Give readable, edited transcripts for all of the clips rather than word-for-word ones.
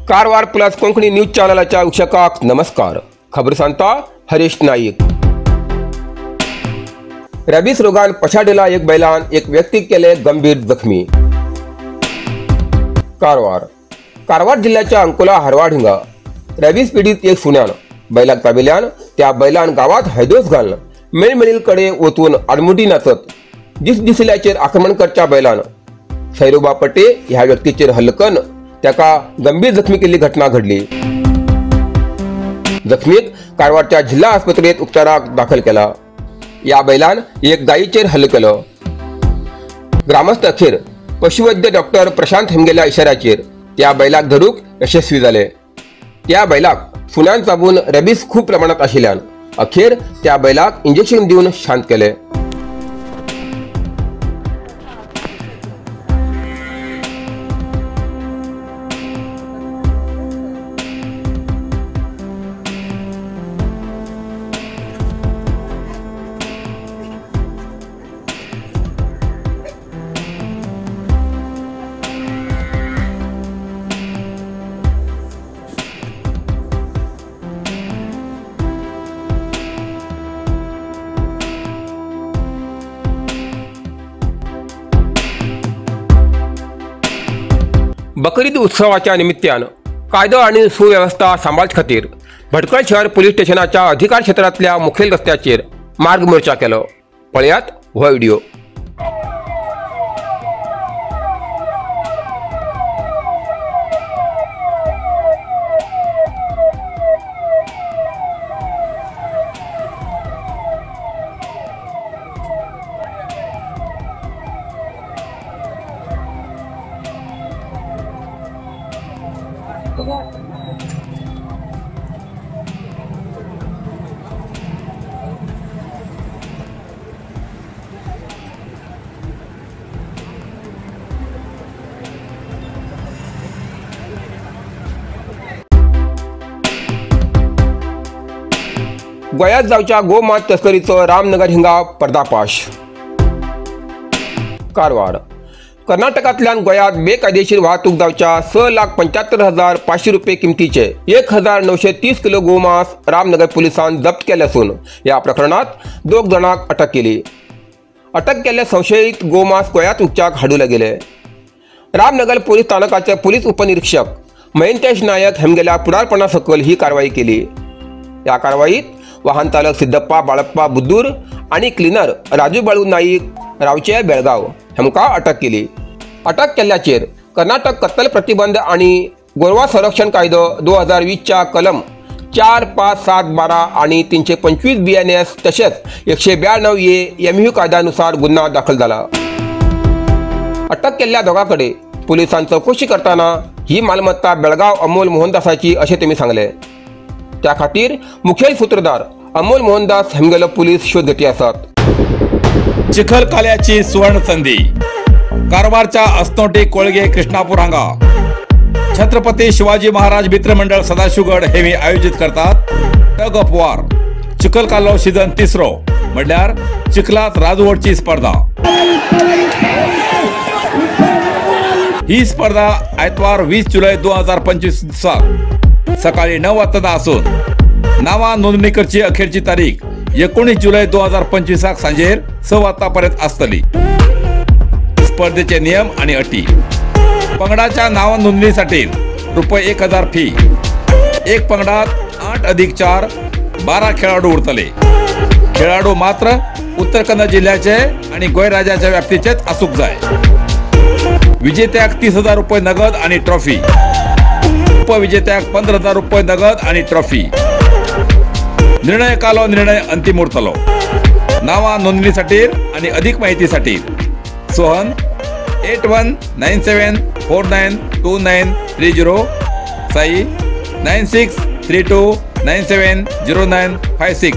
Karwar plus Konkani news चॅनलाच्या उक्षकाक नमस्कार. खबर सांगता हरीश नाईक. रॅबिस रोगान पछाडिल्ल्या एक बैलान एक व्यक्तीक केले गंभीर जखमी. कारवार जिल्ह्याच्या अंकोला हरवाड हिंगा रॅबिस पीडित एक सुन्यान बैलाक ताबिल्यान त्या बैलान गावात हैदोस घालन मेळमेळील कडे वचून आडमुठी नाचत दिसदिसल्याचेर आक्रमण करच्या बैलान सैरोबा पटे ह्या व्यक्तीचेर हल्लो करून त्याका गंभीर जखमी केली घटना घडली. जखमीक कारवारच्या जिल्हा आस्पत्रेत उपचाराक दाखल केला. या बैलान एक गायीचेर हल्लो केलो. ग्रामस्थ अखेर पशुवैद्य डॉक्टर प्रशांत हेमगेल्या इशाऱ्याचेर त्या बैलाक धरूक यशस्वी झाले. त्या बैलाक सुन्यान चाबून रॅबिस खूप प्रमाणात आशिल्ल्यान अखेर त्या बैलाक इंजेक्शन देऊन शांत केले. बकरीद उत्सवाच्या निमित्तान कायदो आणि सुव्यवस्था सांबाळचे खातीर भटकळ शहर पोलीस स्टेशनाच्या अधिकार क्षेत्रातल्या मुखेल रस्त्याचेर मार्ग मोर्चा केलो. पळयात हो व्हिडिओ. गोंयांत जावच्या गोमांस तस्करीचो रामनगर हिंगा पर्दाफाश. कारवार कर्नाटकांतल्यान गोंयांत बेकायदेशीर वाहतूक जावच्या 6,75,500 रुपये किमतीचे 1,930 किलो गोमांस रामनगर पोलिसांनी जप्त केले असून या प्रकरणात 2 जणांक अटक केली. अटक केल्ले संशयित गोमांस गोंयांत विकच्याक हाडूले गेले. रामनगर पोलीस स्थानकाचे पोलीस उपनिरीक्षक महेंतेश नायक हेमगेल्या फुडारपणा सकयल ही कारवाई केली. या कारवाईत वाहन चालक सिद्धप्पा बाळप्पा बुद्दूर आणि क्लिनर राजू बाळू नाईक रावचे बेळगाव हेमकां अटक केली. अटक केल्ल्याचेर कर्नाटक कत्तल प्रतिबंध आणि गोरवा संरक्षण कायदो 2020च्या कलम 4, 5, 7, 12 आणि 325 BNS तसेच 192A MU कायद्यानुसार गुन्हा दाखल झाला. अटक केल्ल्या दोघांकडे पोलिसांनी चौकशी करताना ही मालमत्ता बेळगाव अमोल मोहनदासाची असे त्यांनी सांगले. त्या खातीर मुखेल सूत्रधार अमोल मोहनदास हेमगेलो पोलीस शोध घेती आसात. चिखलकाल्याची सुवर्ण संधी कारवारच्या अस्नोटी कोळगे कृष्णापूर हांगा छत्रपती शिवाजी महाराज मित्र मंडळ सदाशिवगड हेमी आयोजित करतात टग ऑफ वॉर चिखलकालो सीझन 3 म्हटल्यार चिखलात राजवटची स्पर्धा. ही स्पर्धा आयतवार 20 जुलै 2025 दिसा सकाळी 9 वाजता असून नावा नोंदणी करची अखेरची तारीख 19 जुलै 2025 सांजेर 6 वाजतापर्यंत असतली. स्पर्धेचे नियम आणि अटी. पंगडाच्या नाव नोंदणीसाठी ₹1000 फी. एक पंगडात 8+4 12 खेळाडू उरतले. खेळाडू मात्र उत्तर कन्नड जिल्ह्याचे आणि गोय राज्याच्या व्याप्तीचेच असूक जाय. विजेत्याक ₹30,000 नगद आणि ट्रॉफी. उपविजेत्याक ₹15,000 नगद आणि ट्रॉफी. निर्णय कालो निर्णय अंतिम उरतलो. नावा नोंदणीसाठी आणि अधिक माहितीसाठी सोहन 8197492930 साई 9632970956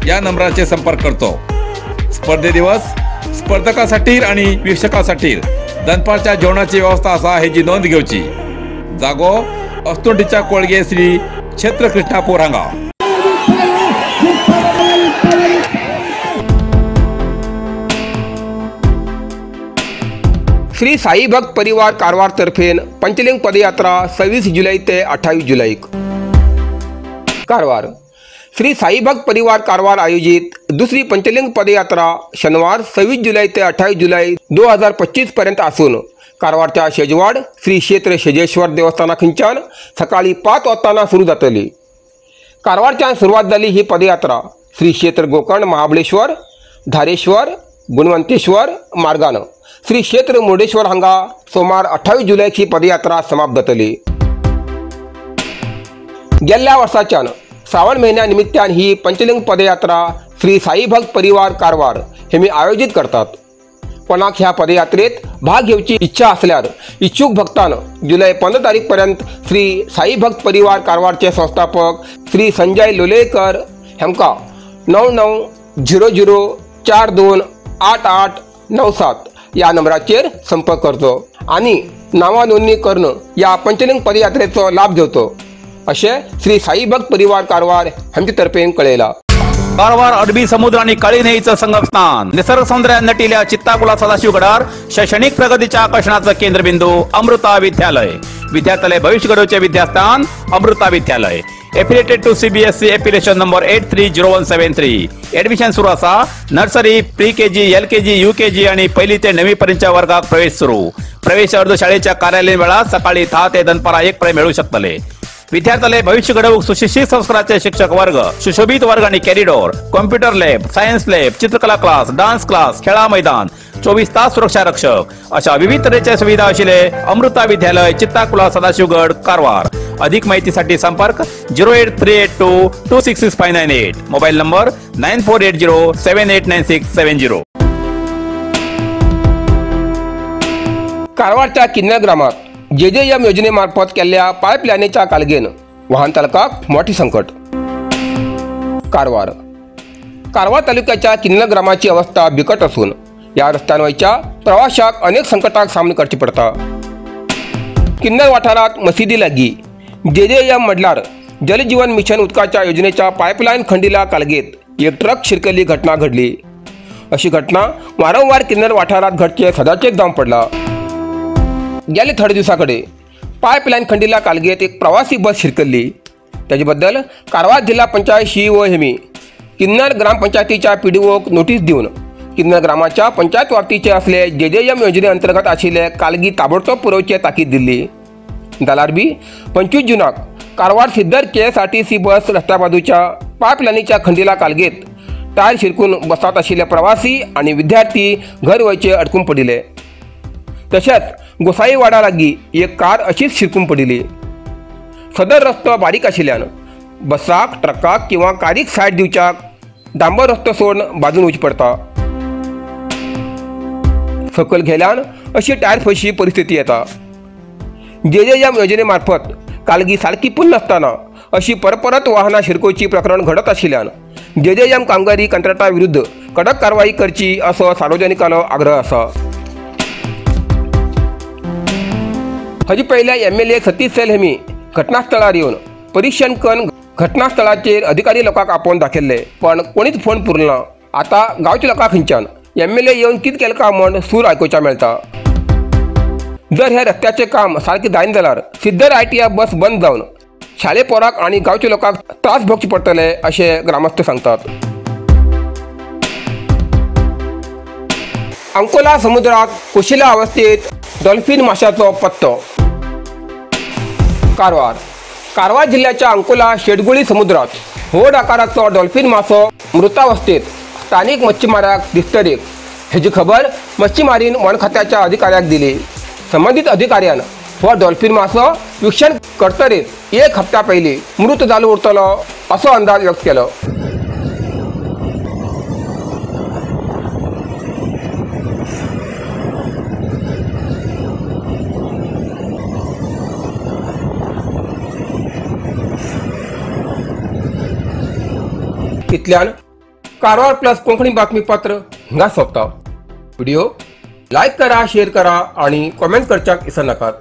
या नंबराचे संपर्क करतो. स्पर्धे दिवस स्पर्धकांसाठी आणि वीक्षकांसाठी दनपारच्या जेवणाची व्यवस्था असा हेची नोंद घेवची. जागो अस्तोटीच्या कोळगे श्री क्षेत्र कृष्णा पोरांगा। श्री साई भक्त परिवार कारवार तर्फे पंचलिंग पदयात्रा 26 जुलै ते 28 जुलै कारवार। श्री साई भक्त परिवार कारवार आयोजित दुसरी पंचलिंग पदयात्रा शनिवार 26 जुलै ते 28 जुलै 2025 पर्यंत असून कारवारच्या शेजवाड श्री क्षेत्र शेजेश्वर देवस्थानाखंच्यान सकाळी 5 वाजता सुरू जातली। कारवारच्यान सुरुवात झाली ही पदयात्रा श्री क्षेत्र गोकर्ण महाबळेश्वर धारेश्वर गुणवंतेश्वर मार्गानं श्री क्षेत्र मुर्डेश्वर हांगा सोमार 28 जुलैची पदयात्रा समाप्त जातली। गेल्ल्या वर्साच्यान श्रावण महिन्या निमित्तान ही पंचलिंग पदयात्रा श्री साई भक्त परिवार कारवार हेमी आयोजित करतात। कोणाक ह्या पदयात्रेत भाग घेवची इच्छा असल्यार इच्छुक भक्तान जुलै 15 तारीख पर्यंत श्री साई भक्त परिवार कारवारचे संस्थापक श्री संजय लोलयेकर हेमका 9900428897 या नंबराचेर संपर्क करचो आणि नावा नोंदणी करून या पंचलिंग पदयात्रेचो लाभ घेवचो अशें श्री साई भक्त परिवार कारवार हांचे तर्फेन कळयला। कारवार अरबी समुद्र आणि काळी न्हंयेचं संगमस्थान, निसर्ग सौंदर्यान नटिल्ल्या चित्ताकुला सदाशिवगडार शैक्षणिक प्रगतीच्या आकर्षणाचं केंद्रबिंदू अमृता विद्यालय। विद्यार्थ्यालय भविष्य घडोवचे विद्यास्थान Amrita Vidyalaya. Affiliated to CBSE application number 830173। Admission सुरू असा। Nursery, pre KG, LKG, UKG आणि पहिली ते 9वी पर्यंतच्या वर्गात प्रवेश सुरू। प्रवेश अर्ज शाळेच्या कार्यालयीन वेळा सकाळी 10 ते दनपारा 1 पर्यंत मिळू शकतले। विद्यार्थ्यालय भविष्य घडवूक सुशिक्षित संस्काराचे शिक्षक वर्ग, सुशोभित वर्ग आणि corridor, computer lab, science lab, चित्रकला क्लास, डान्स क्लास, खेळा मैदान, 24 तास सुरक्षा रक्षक अशा विविध तऱ्हेच्या सुविधा आशिल्ले अमृता विद्यालय चित्ताकुला सदाशिवगड कारवार। अधिक माहितीसाठी संपर्क 08382266598। Mobile number 9480789670। कारवारच्या किन्नर ग्रामात JJM योजनेमार्फत केल्ल्या पाईपलाईनीच्या कालगेन वाहन चालकाक मोठे संकट। कारवार तालुक्याच्या किन्नर ग्रामाची अवस्था बिकट असून या रस्त्यांवरच्या प्रवाशाक अनेक संकटाक सामनो करचे पडता। किन्नर वाठारात मशिदी लागीं JJM मडलार जलजीवन मिशन उदकाच्या योजनेच्या पाईपलाईन खंडीला कालगेत एक ट्रक शिरकल्ली घटना घडली। अशी घटना वारंवार किन्नर वाठारात घडचे सदाचेच जावन पडला। गेले थोडे दिवसाकडे पाईपलाईन खंडीला कालगेत एक प्रवासी बस शिरकल्ली। त्याच्याबद्दल कारवार जिल्हा पंचायत CEO हेमी किन्नर ग्रामपंचायतीच्या PDOक नोटीस देऊन किन्नर ग्रामाच्या पंचायत वार्तीचे असले JJM योजने अंतर्गत आशिल्ले कालगी ताबडतोब पुरवचे ताकीद दिली। जाल्यार बी 25 जुनाक कारवार सिद्धर KSRTC बस रस्त्या बाजूच्या पाईपलाईनीच्या खंडीला कालगेत टायर शिरकून बसात आशिल्ले प्रवासी आणि विद्यार्थी घर वयचे अडकून पडिले। तशेंच गोसाईवाडा लागीं एक कार अशीच शिरकून पडिली। सदर रस्तो बारीक आशिल्ल्यान बसाक, ट्रकाक किंवा कारीक सायड दिवच्याक डांबर रस्तो सोडून बाजून वचचें पडटा। सकयल गेल्यान अशी टायर फशी परिस्थिती येता। JJM योजनेमार्फत कालगी सारकी पूर्ण नासतना अशी परपरत वाहनां शिरकोवची प्रकरण घडत आशिल्ल्यान JJM कामगारी कंत्राटा विरुद्ध कडक कारवाई करची असो सार्वजनिकांचो आग्रह आसा। हाजी पयल्या MLA सतीश सेल हेमी घटनास्थळार येवन परीक्षण करून घटनास्थळाचेर अधिकारी लोकांक आपोवन दाखयल्ले, पण कोणीच फोन पुरलो ना। आता गांवच्या लोकां खंयच्यान MLA येवन कितें केलें काय म्हूण सूर आयकुच्या मेळटा। जर हे रस्त्याचे काम सारकें जायना जाल्यार सिद्धर ITF बस बंद जावन शाळे पोराक आणि गांवच्या लोकांक त्रास भोगचे पडटले अशें ग्रामस्थ सांगतात। अंकोला समुद्रात कुशिला अवस्थेत डॉल्फिन माशाचो पत्तो। कारवार जिल्ह्याच्या अंकोला शेडगुळी समुद्रात व्हड आकाराचो डॉल्फिन मासो मृतावस्थेत स्थानिक मच्छीमाराक दिसतरीक हेची खबर मच्छीमारीन वन खात्याच्या अधिकाऱ्याक दिली। संबंधित अधिकाऱ्यान हो डॉल्फिन मासो विक्षण करतरीत 1 हप्ता पयलीं मृत जालो उरतलो असो अंदाज व्यक्त केलो। इतल्यान कारवार प्लस कोंकणी बातमीपत्र हिंगा सोंपता। व्हिडिओ लाईक करा, शेअर करा आणि कमेंट करच्याक विसरू नाकात।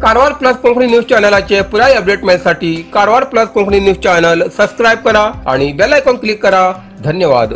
कारवार प्लस कोंकणी न्यूज चॅनलाचे पुराय अपडेट मिळण्यासाठी Karwar plus Konkani news channel subscribe करा आणि बेल आयकॉन क्लिक करा. धन्यवाद.